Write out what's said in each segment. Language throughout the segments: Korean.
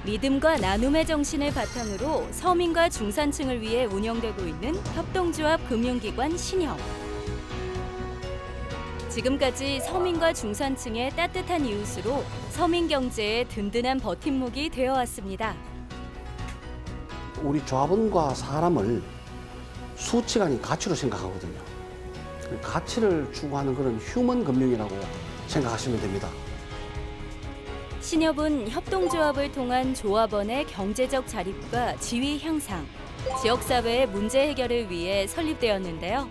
믿음과 나눔의 정신을 바탕으로 서민과 중산층을 위해 운영되고 있는 협동조합 금융기관 신협. 지금까지 서민과 중산층의 따뜻한 이웃으로 서민 경제의 든든한 버팀목이 되어 왔습니다. 우리 조합원과 사람을 수치가 아닌 가치로 생각하거든요. 가치를 추구하는 그런 휴먼 금융이라고 생각하시면 됩니다. 신협은 협동조합을 통한 조합원의 경제적 자립과 지위 향상, 지역사회의 문제 해결을 위해 설립되었는데요.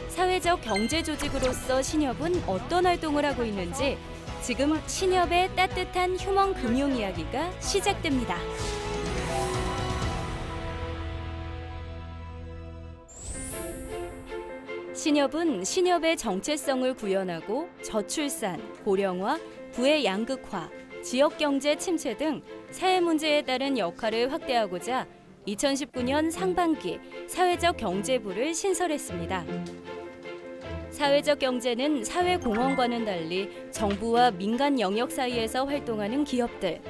사회적 경제 조직으로서 신협은 어떤 활동을 하고 있는지 지금 신협의 따뜻한 휴먼 금융 이야기가 시작됩니다. 신협은 신협의 정체성을 구현하고 저출산, 고령화, 부의 양극화, 지역경제 침체 등 사회 문제에 따른 역할을 확대하고자 2019년 상반기 사회적 경제부를 신설했습니다. 사회적 경제는 사회공헌과는 달리 정부와 민간 영역 사이에서 활동하는 기업들,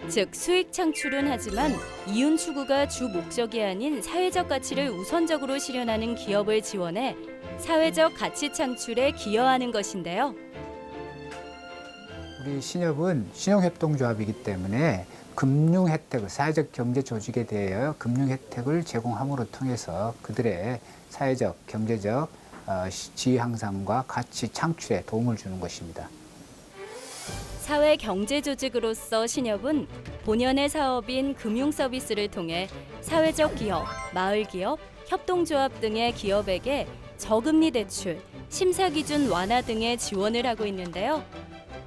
즉 수익 창출은 하지만 이윤 추구가 주 목적이 아닌 사회적 가치를 우선적으로 실현하는 기업을 지원해 사회적 가치 창출에 기여하는 것인데요. 우리 신협은 신용협동조합이기 때문에 금융 혜택을, 사회적 경제 조직에 대하여 금융 혜택을 제공함으로 통해서 그들의 사회적, 경제적 지위 향상과 가치 창출에 도움을 주는 것입니다. 사회 경제 조직으로서 신협은 본연의 사업인 금융 서비스를 통해 사회적 기업, 마을 기업, 협동조합 등의 기업에게 저금리 대출, 심사 기준 완화 등의 지원을 하고 있는데요.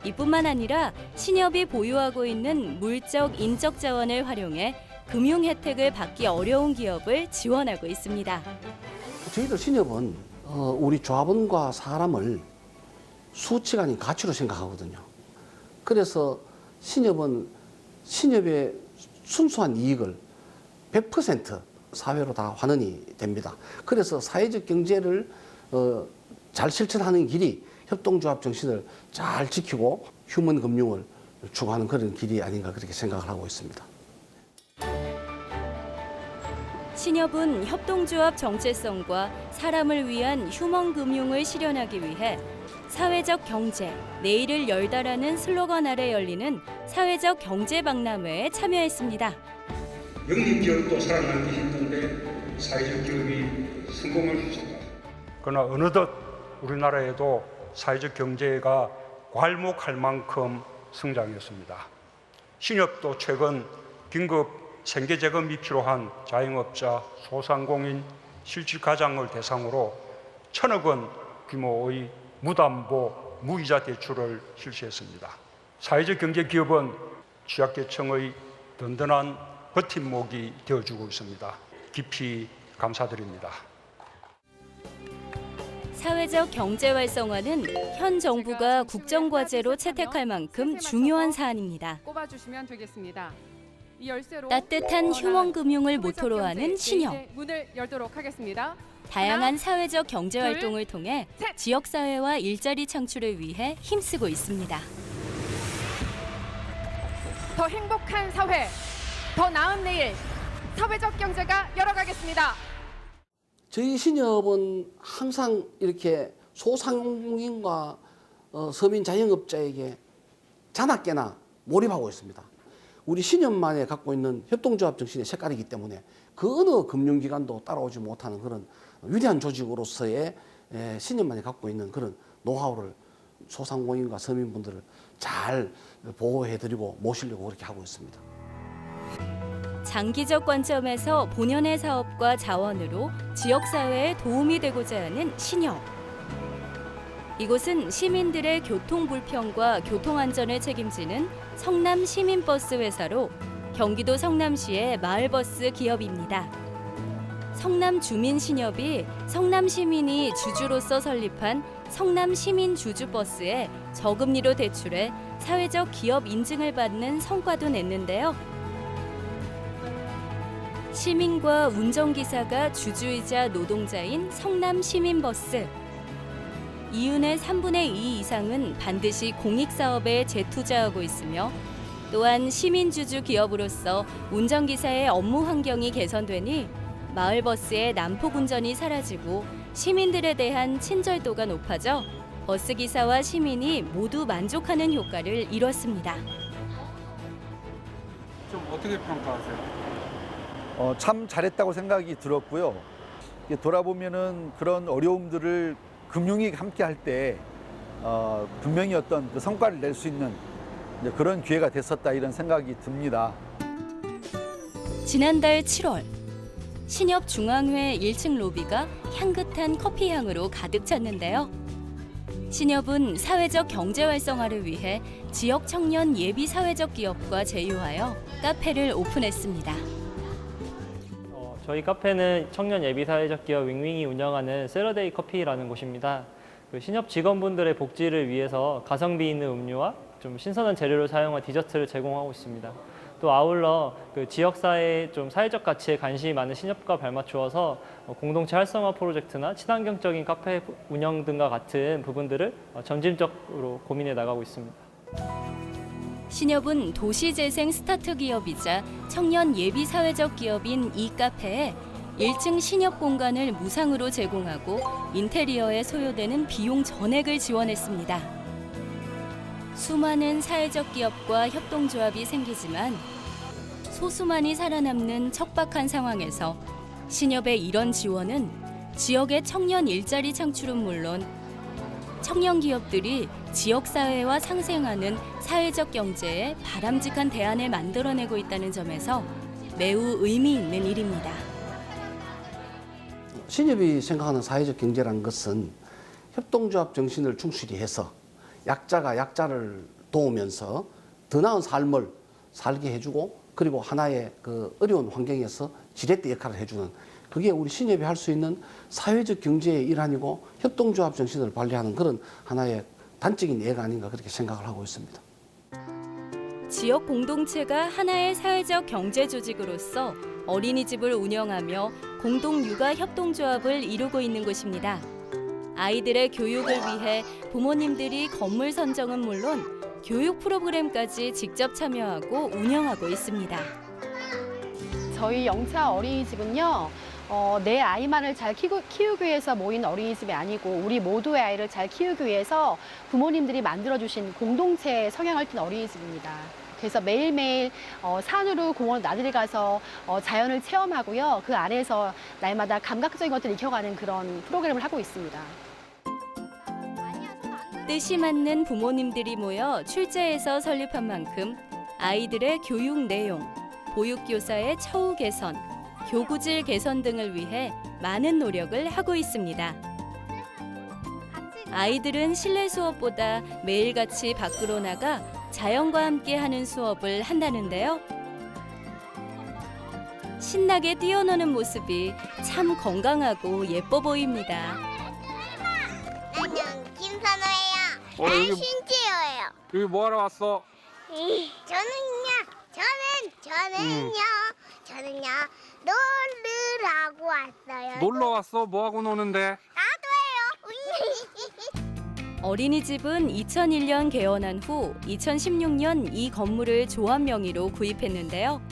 이뿐만 아니라 신협이 보유하고 있는 물적, 인적 자원을 활용해 금융 혜택을 받기 어려운 기업을 지원하고 있습니다. 저희들 신협은 우리 조합원과 사람을 수치가 아닌 가치로 생각하거든요. 그래서 신협은 신협의 순수한 이익을 100% 사회로 다 환원이 됩니다. 그래서 사회적 경제를 잘 실천하는 길이 협동조합 정신을 잘 지키고 휴먼 금융을 추구하는 그런 길이 아닌가 그렇게 생각을 하고 있습니다. 신협은 협동조합 정체성과 사람을 위한 휴먼 금융을 실현하기 위해 사회적 경제, 내일을 열다라는 슬로건 아래 열리는 사회적 경제 박람회에 참여했습니다. 영리기업도 살아남기 힘든데 사회적 기업이 성공할 수 있을까? 그러나 어느덧 우리나라에도 사회적 경제가 괄목할 만큼 성장했습니다. 신협도 최근 긴급 생계재검이 필요한 자영업자, 소상공인, 실질가장을 대상으로 1,000억 원 규모의 무담보, 무이자 대출을 실시했습니다. 사회적 경제기업은 취약계층의 든든한 버팀목이 되어주고 있습니다. 깊이 감사드립니다. 사회적 경제 활성화는 현 정부가 국정과제로 채택할 만큼 중요한 사안입니다. 꼽아주시면 되겠습니다. 이 열쇠로 따뜻한 휴먼 금융을 모토로 하는 신협. 문을 열도록 하겠습니다. 다양한 사회적 경제 둘, 활동을 통해 셋. 지역사회와 일자리 창출을 위해 힘쓰고 있습니다. 더 행복한 사회, 더 나은 내일, 사회적 경제가 열어가겠습니다. 저희 신협은 항상 이렇게 소상공인과 서민 자영업자에게 자나깨나 몰입하고 있습니다. 우리 신협만에 갖고 있는 협동조합 정신의 색깔이기 때문에 그 어느 금융기관도 따라오지 못하는 그런 위대한 조직으로서의 신협만이 갖고 있는 그런 노하우를 소상공인과 서민분들을 잘 보호해드리고 모시려고 그렇게 하고 있습니다. 장기적 관점에서 본연의 사업과 자원으로 지역사회에 도움이 되고자 하는 신협. 이곳은 시민들의 교통 불편과 교통 안전을 책임지는 성남 시민버스 회사로 경기도 성남시의 마을버스 기업입니다. 성남 주민신협이 성남 시민이 주주로서 설립한 성남 시민 주주버스에 저금리로 대출해 사회적 기업 인증을 받는 성과도 냈는데요. 시민과 운전기사가 주주이자 노동자인 성남 시민버스. 이윤의 3분의 2 이상은 반드시 공익사업에 재투자하고 있으며 또한 시민주주 기업으로서 운전기사의 업무 환경이 개선되니 마을버스의 난폭 운전이 사라지고 시민들에 대한 친절도가 높아져 버스기사와 시민이 모두 만족하는 효과를 이뤘습니다. 좀 어떻게 평가하세요? 참 잘했다고 생각이 들었고요. 이게 돌아보면은 그런 어려움들을 금융이 함께 할 때 분명히 어떤 그 성과를 낼 수 있는 이제 그런 기회가 됐었다 이런 생각이 듭니다. 지난달 7월 신협 중앙회 1층 로비가 향긋한 커피 향으로 가득 찼는데요. 신협은 사회적 경제 활성화를 위해 지역 청년 예비 사회적 기업과 제휴하여 카페를 오픈했습니다. 저희 카페는 청년 예비 사회적 기업 윙윙이 운영하는 세러데이 커피라는 곳입니다. 그 신협 직원분들의 복지를 위해서 가성비 있는 음료와 좀 신선한 재료를 사용한 디저트를 제공하고 있습니다. 또 아울러 그 지역사회의 좀 사회적 가치에 관심이 많은 신협과 발맞추어서 공동체 활성화 프로젝트나 친환경적인 카페 운영 등과 같은 부분들을 점진적으로 고민해 나가고 있습니다. 신협은 도시재생 스타트 기업이자 청년 예비 사회적 기업인 이 카페에 1층 신협 공간을 무상으로 제공하고 인테리어에 소요되는 비용 전액을 지원했습니다. 수많은 사회적 기업과 협동조합이 생기지만 소수만이 살아남는 척박한 상황에서 신협의 이런 지원은 지역의 청년 일자리 창출은 물론 청년 기업들이 지역사회와 상생하는 사회적 경제에 바람직한 대안을 만들어내고 있다는 점에서 매우 의미 있는 일입니다. 신협이 생각하는 사회적 경제라는 것은 협동조합 정신을 충실히 해서 약자가 약자를 도우면서 더 나은 삶을 살게 해주고 그리고 하나의 그 어려운 환경에서 지렛대 역할을 해주는 그게 우리 신협이 할 수 있는 사회적 경제의 일환이고 협동조합 정신을 발휘하는 그런 하나의 단적인 예가 아닌가 그렇게 생각을 하고 있습니다. 지역 공동체가 하나의 사회적 경제 조직으로서 어린이집을 운영하며 공동 육아 협동조합을 이루고 있는 곳입니다. 아이들의 교육을 위해 부모님들이 건물 선정은 물론 교육 프로그램까지 직접 참여하고 운영하고 있습니다. 저희 영차 어린이집은요. 내 아이만을 잘 키우기 위해서 모인 어린이집이 아니고 우리 모두의 아이를 잘 키우기 위해서 부모님들이 만들어주신 공동체의 성향을 띤 어린이집입니다. 그래서 매일매일 산으로 공원 나들이 가서 자연을 체험하고요. 그 안에서 날마다 감각적인 것들을 익혀가는 그런 프로그램을 하고 있습니다. 뜻이 맞는 부모님들이 모여 출제해서 설립한 만큼 아이들의 교육 내용, 보육교사의 처우 개선, 교구질 개선 등을 위해 많은 노력을 하고 있습니다. 아이들은 실내 수업보다 매일같이 밖으로 나가 자연과 함께 하는 수업을 한다는데요. 신나게 뛰어노는 모습이 참 건강하고 예뻐 보입니다. 안녕, 김선호예요. 여기- 신지호예요. 여기 뭐 하러 왔어? 저는요, 놀러 하고 왔어요. 놀러 왔어? 뭐 하고 노는데? 나도예요. 어린이집은 2001년 개원한 후 2016년 이 건물을 조합 명의로 구입했는데요.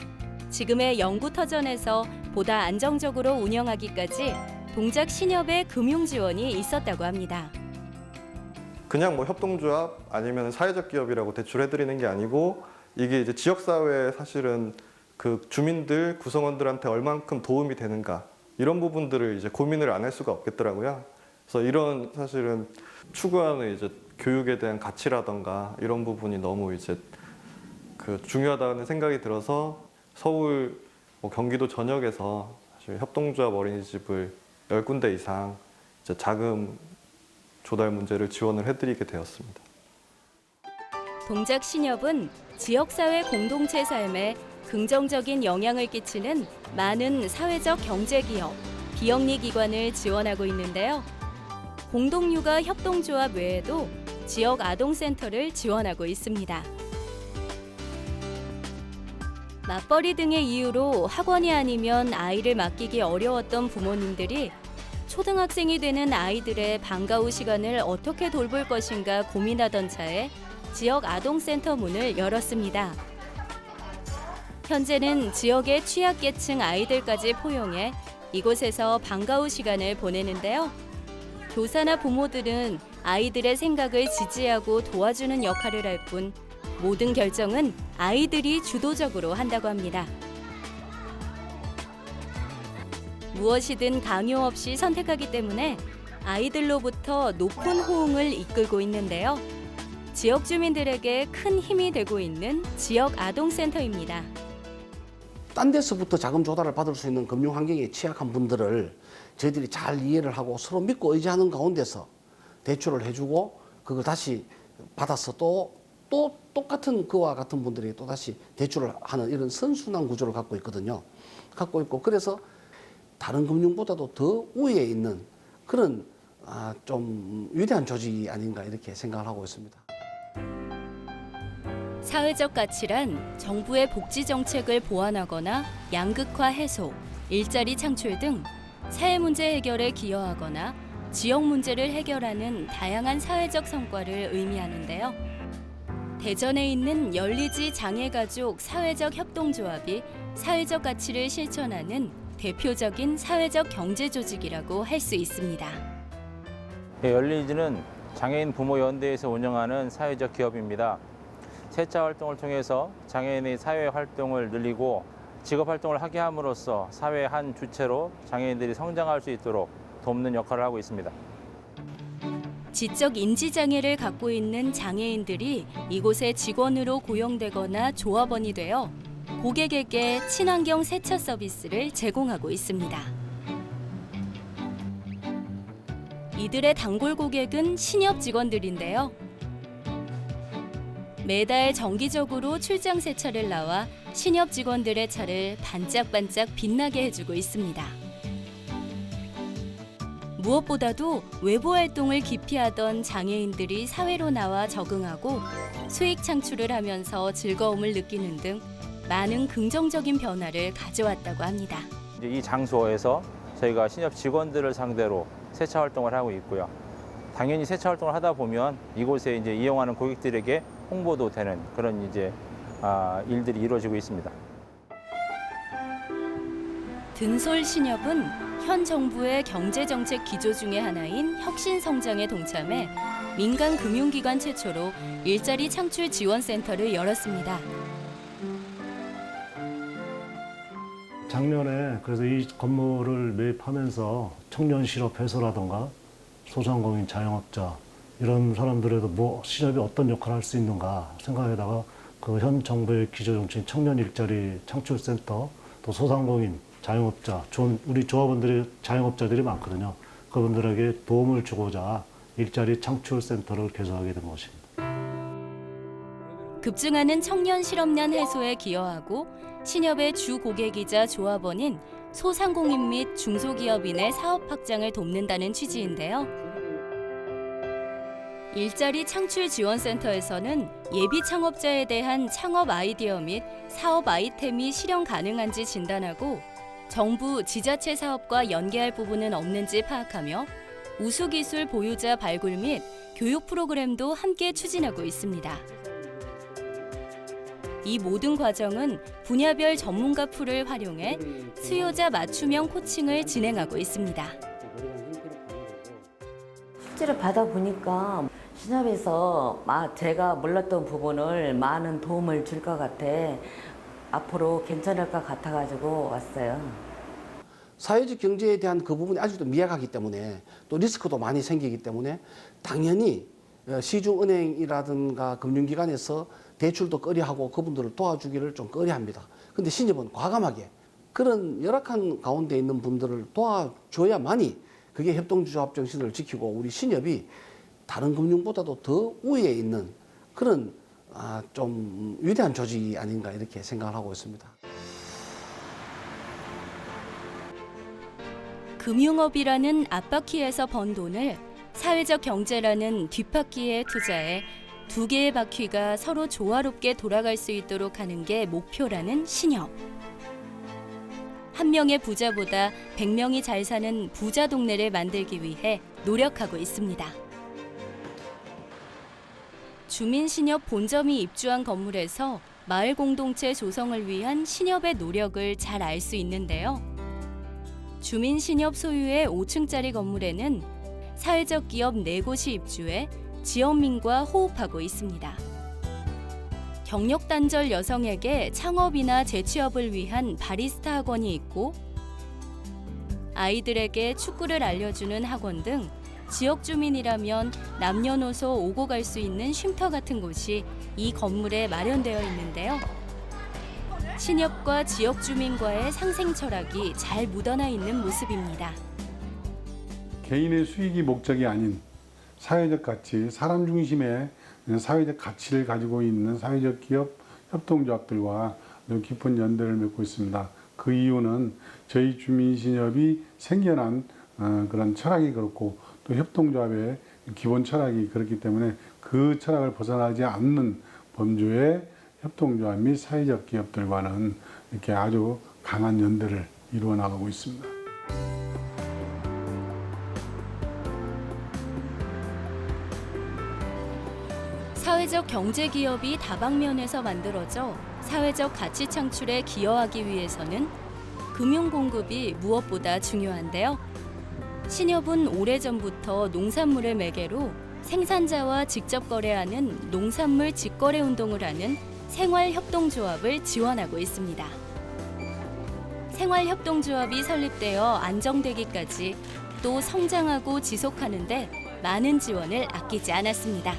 지금의 영구터전에서 보다 안정적으로 운영하기까지 동작 신협의 금융 지원이 있었다고 합니다. 그냥 뭐 협동조합 아니면 사회적 기업이라고 대출해드리는 게 아니고 이게 이제 지역사회에 사실은 그 주민들, 구성원들한테 얼만큼 도움이 되는가 이런 부분들을 이제 고민을 안 할 수가 없겠더라고요. 그래서 이런 사실은 추구하는 이제 교육에 대한 가치라던가 이런 부분이 너무 이제 그 중요하다는 생각이 들어서 서울, 경기도 전역에서 사실 협동조합 어린이집을 10군데 이상 이제 자금 조달 문제를 지원을 해드리게 되었습니다. 동작 신협은 지역사회 공동체 삶에 긍정적인 영향을 끼치는 많은 사회적 경제기업, 비영리 기관을 지원하고 있는데요. 공동육아 협동조합 외에도 지역 아동센터를 지원하고 있습니다. 맞벌이 등의 이유로 학원이 아니면 아이를 맡기기 어려웠던 부모님들이 초등학생이 되는 아이들의 방과 후 시간을 어떻게 돌볼 것인가 고민하던 차에 지역 아동센터 문을 열었습니다. 현재는 지역의 취약계층 아이들까지 포용해 이곳에서 방과후 시간을 보내는데요. 교사나 부모들은 아이들의 생각을 지지하고 도와주는 역할을 할 뿐 모든 결정은 아이들이 주도적으로 한다고 합니다. 무엇이든 강요 없이 선택하기 때문에 아이들로부터 높은 호응을 이끌고 있는데요. 지역 주민들에게 큰 힘이 되고 있는 지역 아동센터입니다. 딴 데서부터 자금 조달을 받을 수 있는 금융 환경에 취약한 분들을 저희들이 잘 이해를 하고 서로 믿고 의지하는 가운데서 대출을 해주고 그걸 다시 받아서 또 똑같은 그와 같은 분들이 또 다시 대출을 하는 이런 선순환 구조를 갖고 있거든요. 갖고 있고 그래서 다른 금융보다도 더 우위에 있는 그런 좀 위대한 조직이 아닌가 이렇게 생각을 하고 있습니다. 사회적 가치란 정부의 복지 정책을 보완하거나 양극화 해소, 일자리 창출 등 사회 문제 해결에 기여하거나 지역 문제를 해결하는 다양한 사회적 성과를 의미하는데요. 대전에 있는 열리지 장애가족 사회적 협동조합이 사회적 가치를 실천하는 대표적인 사회적 경제 조직이라고 할 수 있습니다. 열리지는 장애인 부모연대에서 운영하는 사회적 기업입니다. 세차 활동을 통해서 장애인의 사회 활동을 늘리고 직업 활동을 하게 함으로써 사회의 한 주체로 장애인들이 성장할 수 있도록 돕는 역할을 하고 있습니다. 지적 인지 장애를 갖고 있는 장애인들이 이곳에 직원으로 고용되거나 조합원이 되어 고객에게 친환경 세차 서비스를 제공하고 있습니다. 이들의 단골 고객은 신협 직원들인데요. 매달 정기적으로 출장 세차를 나와 신협 직원들의 차를 반짝반짝 빛나게 해주고 있습니다. 무엇보다도 외부 활동을 기피하던 장애인들이 사회로 나와 적응하고 수익 창출을 하면서 즐거움을 느끼는 등 많은 긍정적인 변화를 가져왔다고 합니다. 이 장소에서 저희가 신협 직원들을 상대로 세차 활동을 하고 있고요. 당연히 세차 활동을 하다 보면 이곳에 이제 이용하는 고객들에게 홍보도 되는 그런 일들이 이루어지고 있습니다. 등솔 신협은 현 정부의 경제정책 기조 중의 하나인 혁신성장에 동참해 민간 금융기관 최초로 일자리 창출 지원센터를 열었습니다. 작년에 그래서 이 건물을 매입하면서 청년 실업 해소라든가 소상공인 자영업자 이런 사람들에도 신협이 어떤 역할을 할 수 있는가 생각에다가 그 현 정부의 기조 정책인 청년 일자리 창출센터 또 소상공인 자영업자 우리 조합원들이 자영업자들이 많거든요. 그분들에게 도움을 주고자 일자리 창출센터를 개설하게 된 것입니다. 급증하는 청년 실업난 해소에 기여하고 신협의 주 고객이자 조합원인 소상공인 및 중소기업인의 사업 확장을 돕는다는 취지인데요. 일자리 창출 지원센터에서는 예비 창업자에 대한 창업 아이디어 및 사업 아이템이 실현 가능한지 진단하고 정부, 지자체 사업과 연계할 부분은 없는지 파악하며 우수기술 보유자 발굴 및 교육 프로그램도 함께 추진하고 있습니다. 이 모든 과정은 분야별 전문가 풀을 활용해 수요자 맞춤형 코칭을 진행하고 있습니다. 실제로 받아보니까 신협에서 제가 몰랐던 부분을 많은 도움을 줄 것 같아 앞으로 괜찮을 것 같아가지고 왔어요. 사회적 경제에 대한 그 부분이 아직도 미약하기 때문에 또 리스크도 많이 생기기 때문에 당연히 시중은행이라든가 금융기관에서 대출도 꺼려하고 그분들을 도와주기를 좀 꺼려합니다. 근데 신협은 과감하게 그런 열악한 가운데 있는 분들을 도와줘야만이 그게 협동조합 정신을 지키고 우리 신협이 다른 금융보다도 더 우위에 있는 그런 좀 위대한 조직이 아닌가 이렇게 생각을 하고 있습니다. 금융업이라는 앞바퀴에서 번 돈을 사회적 경제라는 뒷바퀴에 투자해 두 개의 바퀴가 서로 조화롭게 돌아갈 수 있도록 하는 게 목표라는 신협. 한 명의 부자보다 100명이 잘 사는 부자 동네를 만들기 위해 노력하고 있습니다. 주민신협 본점이 입주한 건물에서 마을 공동체 조성을 위한 신협의 노력을 잘 알 수 있는데요. 주민 신협 소유의 5층짜리 건물에는 사회적 기업 4곳이 입주해 지역민과 호흡하고 있습니다. 경력 단절 여성에게 창업이나 재취업을 위한 바리스타 학원이 있고 아이들에게 축구를 알려주는 학원 등 지역 주민이라면 남녀노소 오고 갈 수 있는 쉼터 같은 곳이 이 건물에 마련되어 있는데요. 신협과 지역 주민과의 상생 철학이 잘 묻어나 있는 모습입니다. 개인의 수익이 목적이 아닌 사회적 가치, 사람 중심의 사회적 가치를 가지고 있는 사회적 기업 협동조합들과 깊은 연대를 맺고 있습니다. 그 이유는 저희 주민신협이 생겨난 그런 철학이 그렇고 또 협동조합의 기본 철학이 그렇기 때문에 그 철학을 벗어나지 않는 범주의 협동조합 및 사회적 기업들과는 이렇게 아주 강한 연대를 이루어 나가고 있습니다. 사회적 경제 기업이 다방면에서 만들어져 사회적 가치 창출에 기여하기 위해서는 금융 공급이 무엇보다 중요한데요. 신협은 오래전부터 농산물을 매개로 생산자와 직접 거래하는 농산물 직거래 운동을 하는 생활협동조합을 지원하고 있습니다. 생활협동조합이 설립되어 안정되기까지 또 성장하고 지속하는 데 많은 지원을 아끼지 않았습니다.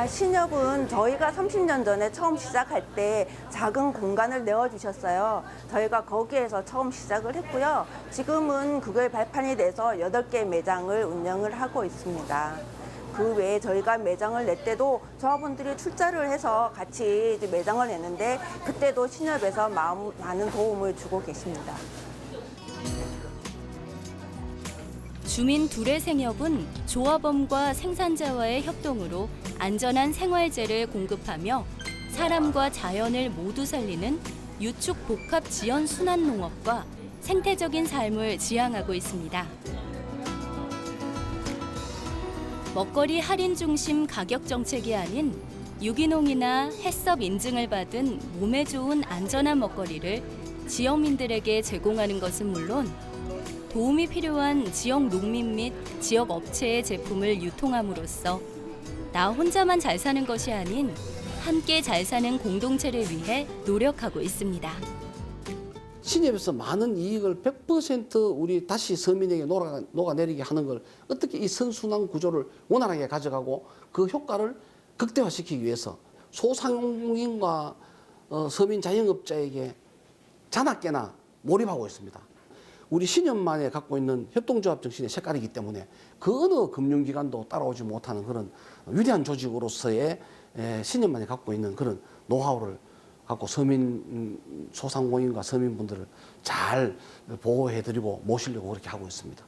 신협은 저희가 30년 전에 처음 시작할 때 작은 공간을 내어주셨어요. 저희가 거기에서 처음 시작을 했고요. 지금은 그걸 발판이 돼서 8개 매장을 운영을 하고 있습니다. 그 외에 저희가 매장을 낼 때도 조합원들이 출자를 해서 같이 매장을 냈는데 그때도 신협에서 많은 도움을 주고 계십니다. 주민 둘의 생협은 조합원과 생산자와의 협동으로 안전한 생활재를 공급하며 사람과 자연을 모두 살리는 유축 복합 지연 순환 농업과 생태적인 삶을 지향하고 있습니다. 먹거리 할인 중심 가격 정책이 아닌 유기농이나 햇섭 인증을 받은 몸에 좋은 안전한 먹거리를 지역민들에게 제공하는 것은 물론 도움이 필요한 지역 농민 및 지역 업체의 제품을 유통함으로써 나 혼자만 잘 사는 것이 아닌 함께 잘 사는 공동체를 위해 노력하고 있습니다. 신협에서 많은 이익을 100% 우리 다시 서민에게 녹아내리게 하는 걸 어떻게 이 선순환 구조를 원활하게 가져가고 그 효과를 극대화시키기 위해서 소상공인과 서민 자영업자에게 자나깨나 몰입하고 있습니다. 우리 신협만에 갖고 있는 협동조합 정신의 색깔이기 때문에 그 어느 금융기관도 따라오지 못하는 그런 위대한 조직으로서의 신협만이 갖고 있는 그런 노하우를 갖고 소상공인과 서민분들을 잘 보호해드리고 모시려고 그렇게 하고 있습니다.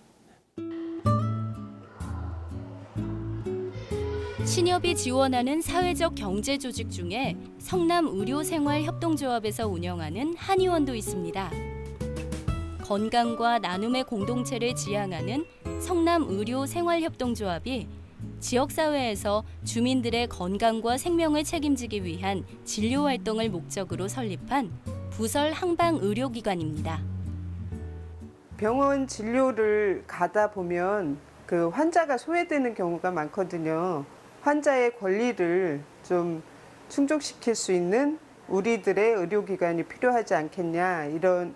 신협이 지원하는 사회적 경제 조직 중에 성남 의료생활협동조합에서 운영하는 한의원도 있습니다. 건강과 나눔의 공동체를 지향하는 성남 의료생활협동조합이 지역사회에서 주민들의 건강과 생명을 책임지기 위한 진료활동을 목적으로 설립한 부설 항방의료기관입니다. 병원 진료를 가다 보면 그 환자가 소외되는 경우가 많거든요. 환자의 권리를 좀 충족시킬 수 있는 우리들의 의료기관이 필요하지 않겠냐 이런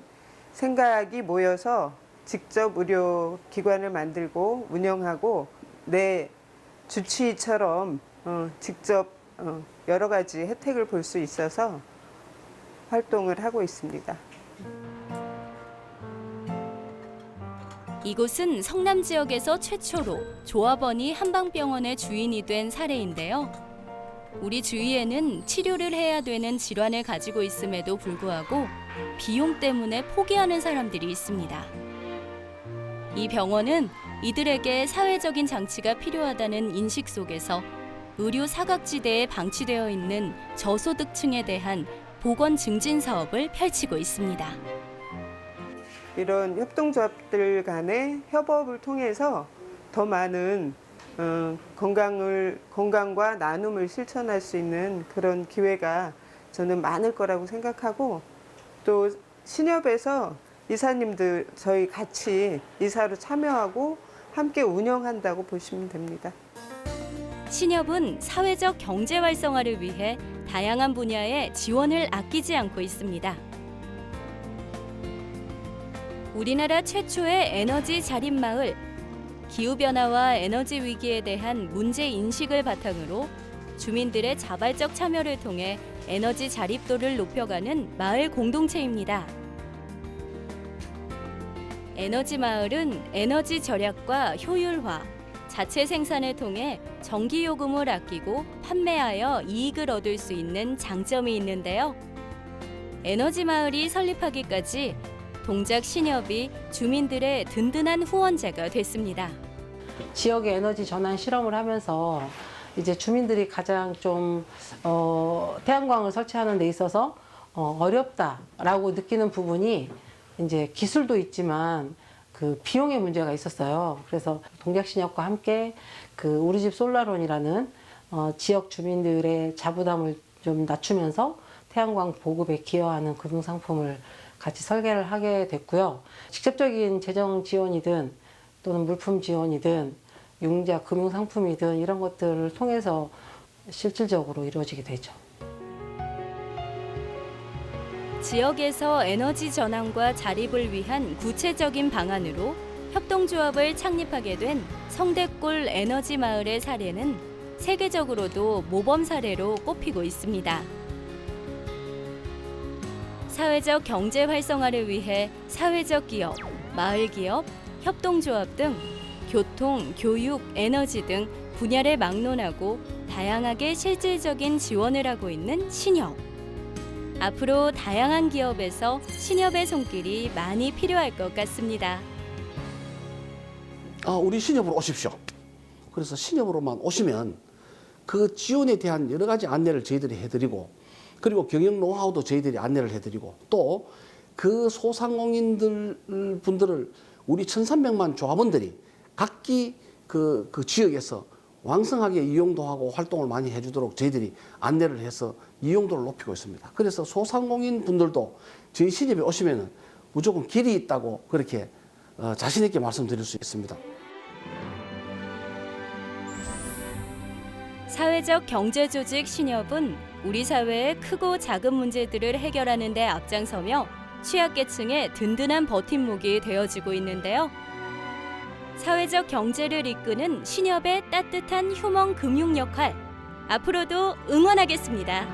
생각이 모여서 직접 의료기관을 만들고 운영하고 내 주치의처럼 직접 여러 가지 혜택을 볼 수 있어서 활동을 하고 있습니다. 이곳은 성남 지역에서 최초로 조합원이 한방병원의 주인이 된 사례인데요. 우리 주위에는 치료를 해야 되는 질환을 가지고 있음에도 불구하고 비용 때문에 포기하는 사람들이 있습니다. 이 병원은 이들에게 사회적인 장치가 필요하다는 인식 속에서 의료 사각지대에 방치되어 있는 저소득층에 대한 보건 증진 사업을 펼치고 있습니다. 이런 협동조합들 간의 협업을 통해서 더 많은 건강과 나눔을 실천할 수 있는 그런 기회가 저는 많을 거라고 생각하고, 또 신협에서 이사님들 저희 같이 이사로 참여하고 함께 운영한다고 보시면 됩니다. 신협은 사회적 경제 활성화를 위해 다양한 분야의 지원을 아끼지 않고 있습니다. 우리나라 최초의 에너지 자립 마을, 기후변화와 에너지 위기에 대한 문제 인식을 바탕으로 주민들의 자발적 참여를 통해 에너지 자립도를 높여가는 마을 공동체입니다. 에너지 마을은 에너지 절약과 효율화, 자체 생산을 통해 전기 요금을 아끼고 판매하여 이익을 얻을 수 있는 장점이 있는데요. 에너지 마을이 설립하기까지 동작 신협이 주민들의 든든한 후원자가 됐습니다. 지역의 에너지 전환 실험을 하면서 이제 주민들이 가장 좀 태양광을 설치하는 데 있어서 어렵다라고 느끼는 부분이 이제 기술도 있지만 그 비용의 문제가 있었어요. 그래서 동작신협과 함께 그 우리 집 솔라론이라는 지역 주민들의 자부담을 좀 낮추면서 태양광 보급에 기여하는 금융 상품을 같이 설계를 하게 됐고요. 직접적인 재정 지원이든 또는 물품 지원이든 융자 금융 상품이든 이런 것들을 통해서 실질적으로 이루어지게 되죠. 지역에서 에너지 전환과 자립을 위한 구체적인 방안으로 협동조합을 창립하게 된 성대골 에너지 마을의 사례는 세계적으로도 모범 사례로 꼽히고 있습니다. 사회적 경제 활성화를 위해 사회적 기업, 마을 기업, 협동조합 등 교통, 교육, 에너지 등 분야를 막론하고 다양하게 실질적인 지원을 하고 있는 신협. 앞으로 다양한 기업에서 신협의 손길이 많이 필요할 것 같습니다. 우리 신협으로 오십시오. 그래서 신협으로만 오시면 그 지원에 대한 여러 가지 안내를 저희들이 해드리고, 그리고 경영 노하우도 저희들이 안내를 해드리고, 또 그 소상공인들 분들을 우리 1,300만 조합원들이 각기 그 지역에서 왕성하게 이용도 하고 활동을 많이 해주도록 저희들이 안내를 해서 이용도를 높이고 있습니다. 그래서 소상공인 분들도 저희 신협에 오시면 무조건 길이 있다고 그렇게 자신 있게 말씀드릴 수 있습니다. 사회적 경제조직 신협은 우리 사회의 크고 작은 문제들을 해결하는 데 앞장서며 취약계층의 든든한 버팀목이 되어지고 있는데요. 사회적 경제를 이끄는 신협의 따뜻한 휴먼 금융 역할, 앞으로도 응원하겠습니다.